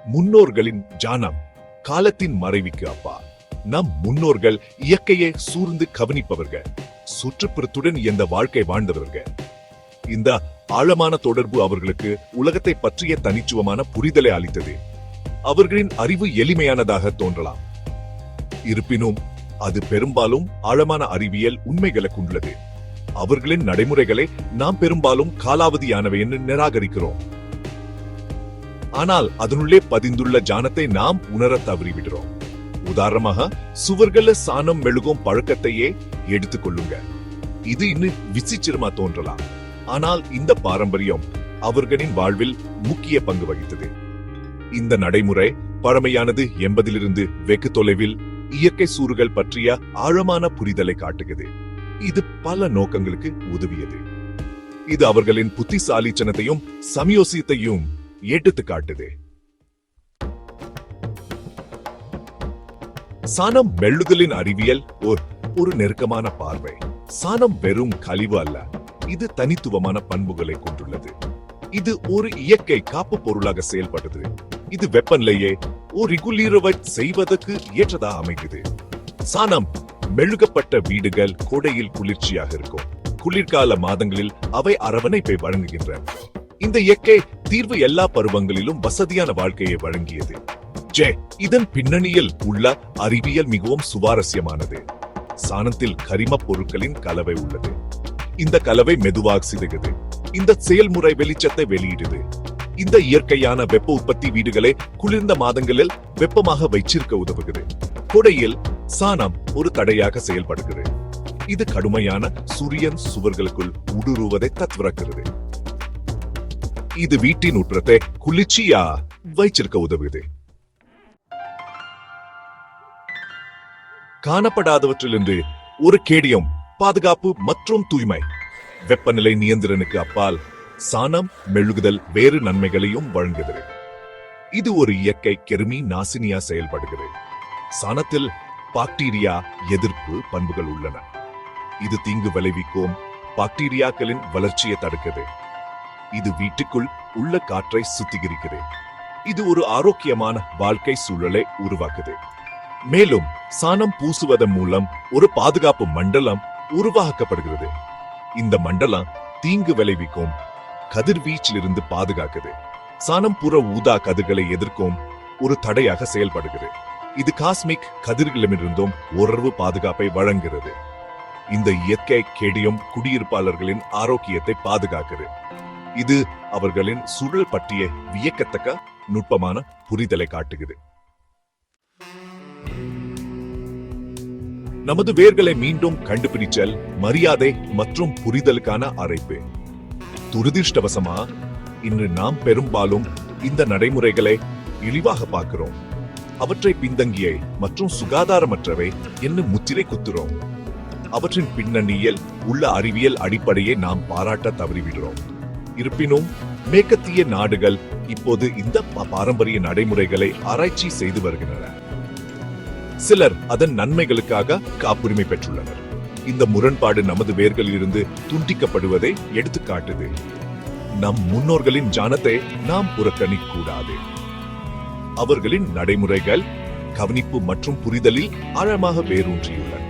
முன்னோர்களின் ஜானம் காலத்தின் மறைவுக்கு அப்பா. நம் முன்னோர்கள் இயற்கையை சூழ்ந்து கவனிப்பவர்கள், சுற்றுப்புறத்துடன் எந்த வாழ்க்கை வாழ்ந்தவர்கள். இந்த ஆழமான தொடர்பு அவர்களுக்கு உலகத்தை பற்றிய தனித்துவமான புரிதலை அளித்தது. அவர்களின் அறிவு எளிமையானதாக தோன்றலாம், இருப்பினும் அது பெரும்பாலும் ஆழமான அறிவியல் உண்மைகளை கொண்டுள்ளது. அவர்களின் நடைமுறைகளை நாம் பெரும்பாலும் காலாவதியானவை என்று நிராகரிக்கிறோம், ஆனால் அதனுள்ளே பதிந்துள்ள ஜானத்தை நாம் உணர தவறிவிடுறோம். உதாரணமாக, சுவர்கள சாணம் மெழுகும் பழக்கத்தையே எடுத்துக்கொள்ளுங்க. இது இன்னும் விசித்திரமா தோன்றலாம், ஆனால் இந்த பாரம்பரியம் அவர்களின் வாழ்வில் முக்கிய பங்கு வகித்தது. இந்த நடைமுறை பழமையானது என்பதிலிருந்து வெகு தொலைவில் இயற்கை சூறுகள் பற்றிய ஆழமான புரிதலை காட்டுகிறது. இது பல நோக்கங்களுக்கு உதவியது. இது அவர்களின் புத்திசாலித்தனத்தையும் சமயோசியத்தையும் எடுத்து காட்டுது. சாணம் மெழுதலின் அறிவியல் ஒரு நெருக்கமான பார்வை. சாணம் வெறும் கழிவு அல்ல, இது தனித்துவமான பண்புகளை கொண்டுள்ளது. இது ஒரு இயற்கை காப்பு பொருளாக செயல்படுது. இது வெப்பநிலையை ஒரு ரெகுலேட்டர் செய்வதற்கு ஏற்றதா அமைகிறது. சாணம் மெழுகப்பட்ட வீடுகள் கோடையில் குளிர்ச்சியாக இருக்கும், குளிர்கால மாதங்களில் அவை அரவணைப்பை வழங்குகின்றன. இந்த இயற்கை தீர்வு எல்லா பருவங்களிலும் வசதியான வாழ்க்கையை வழங்கியது. இதன் பின்னணியில் உள்ள அறிவியல் மிகவும் சுவாரஸ்யமானது. சாணத்தில் கரிம பொருட்களின் கலவை உள்ளது. இந்த கலவை மெதுவாக சிதைகிறது. இந்த செயல்முறை வெளிச்சத்தை வெளியிடுது. இந்த இயற்கையான வெப்ப உற்பத்தி வீடுகளை குளிர்ந்த மாதங்களில் வெப்பமாக வைச்சிருக்க உதவுகிறது. கோடையில் சாணம் ஒரு தடையாக செயல்படுகிறது. இது கடுமையான சூரியன் சுவர்களுக்குள் ஊடுருவதை தவிர்க்கிறது. இது வீட்டின் உட்புறத்தை குளிர்ச்சியா வைச்சிருக்க உதவுகிறது. காணப்படாதவற்றிலிருந்து ஒரு கேடியம், பாதுகாப்பு மற்றும் தூய்மை. வெப்பநிலை நியந்திரனுக்கு அப்பால் சாணம் மெழுகுதல் வேறு நன்மைகளையும் வழங்குகிறது. இது ஒரு இயற்கை கிருமி நாசினியா செயல்படுகிறது. சாணத்தில் பாக்டீரியா எதிர்ப்பு பண்புகள் உள்ளன. இது தீங்கு விளைவிக்கும் பாக்டீரியாக்களின் வளர்ச்சியை தடுக்கிறது. இது வீட்டுக்குள் உள்ள காற்றை சுத்திகரிக்கிறது. இது ஒரு ஆரோக்கியமான வாழ்க்கை சூழலை உருவாக்குது. மேலும் சாணம் பூசுவதன் மூலம் ஒரு பாதுகாப்பு மண்டலம் உருவாக்கப்படுகிறது. இந்த மண்டலம் தீங்கு விளைவிக்கும் கதிர்வீச்சிலிருந்து பாதுகாக்குது. சாணம் புற ஊதா கதிர்களை எதிர்க்கும் ஒரு தடையாக செயல்படுகிறது. இது காஸ்மிக் கதிர்களிடமிருந்தும் ஓரளவு பாதுகாப்பை வழங்குகிறது. இந்த இயற்கை கேடியம் குடியிருப்பாளர்களின் ஆரோக்கியத்தை பாதுகாக்கிறது. இது அவர்களின் சூழல் பற்றிய வியக்கத்தக்க நுட்பமான புரிதலை காட்டுகிறது. நமது வேர்களை மீண்டும் கண்டுபிடிச்சல், மரியாதை மற்றும் புரிதலுக்கான அழைப்பு. துரதிர்ஷ்டவசமா இன்று நாம் பெரும்பாலும் இந்த நடைமுறைகளை இழிவாக பார்க்கிறோம். அவற்றை பின்தங்கிய மற்றும் சுகாதாரமற்றவை என்று முத்திரை குத்துறோம். அவற்றின் பின்னணியில் உள்ள அறிவியல் அடிப்படையை நாம் பாராட்ட தவறிவிடுறோம். இருப்பினும் மேற்கத்திய நாடுகள் இப்போது இந்த பாரம்பரிய நடைமுறைகளை ஆராய்ச்சி செய்து வருகின்றன. சிலர் அதன் நன்மைகளுக்காக காப்புரிமை பெற்றுள்ளனர். இந்த முரண்பாடு நமது வேர்களில் இருந்து துண்டிக்கப்படுவதை எடுத்துக்காட்டுது. நம் முன்னோர்களின் ஞானத்தை நாம் புறக்கணிக்க கூடாது. அவர்களின் நடைமுறைகள் கவனிப்பு மற்றும் புரிதலில் ஆழமாக வேரூன்றியுள்ளன.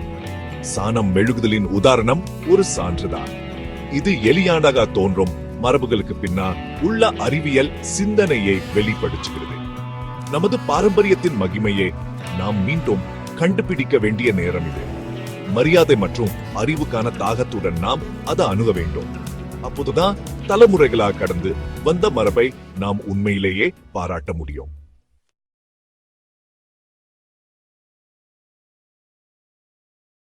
சாணம் மெழுகுதலின் உதாரணம் ஒரு சான்றுதான். இது எளியானதாக தோன்றும் மரபுகளுக்கு பின்னால் உள்ள அறிவியல் சிந்தனையை வெளிப்படுத்துகிறது. நமது பாரம்பரியத்தின் மகிமையை நாம் மீண்டும் கண்டுபிடிக்க வேண்டிய நேரம் இது. மரியாதை மற்றும் அறிவுக்கான தாகத்துடன் நாம் அதை அணுக வேண்டும். அப்போதுதான் தலைமுறைகளாக கடந்து வந்த மரபை நாம் உண்மையிலேயே பாராட்ட முடியும்.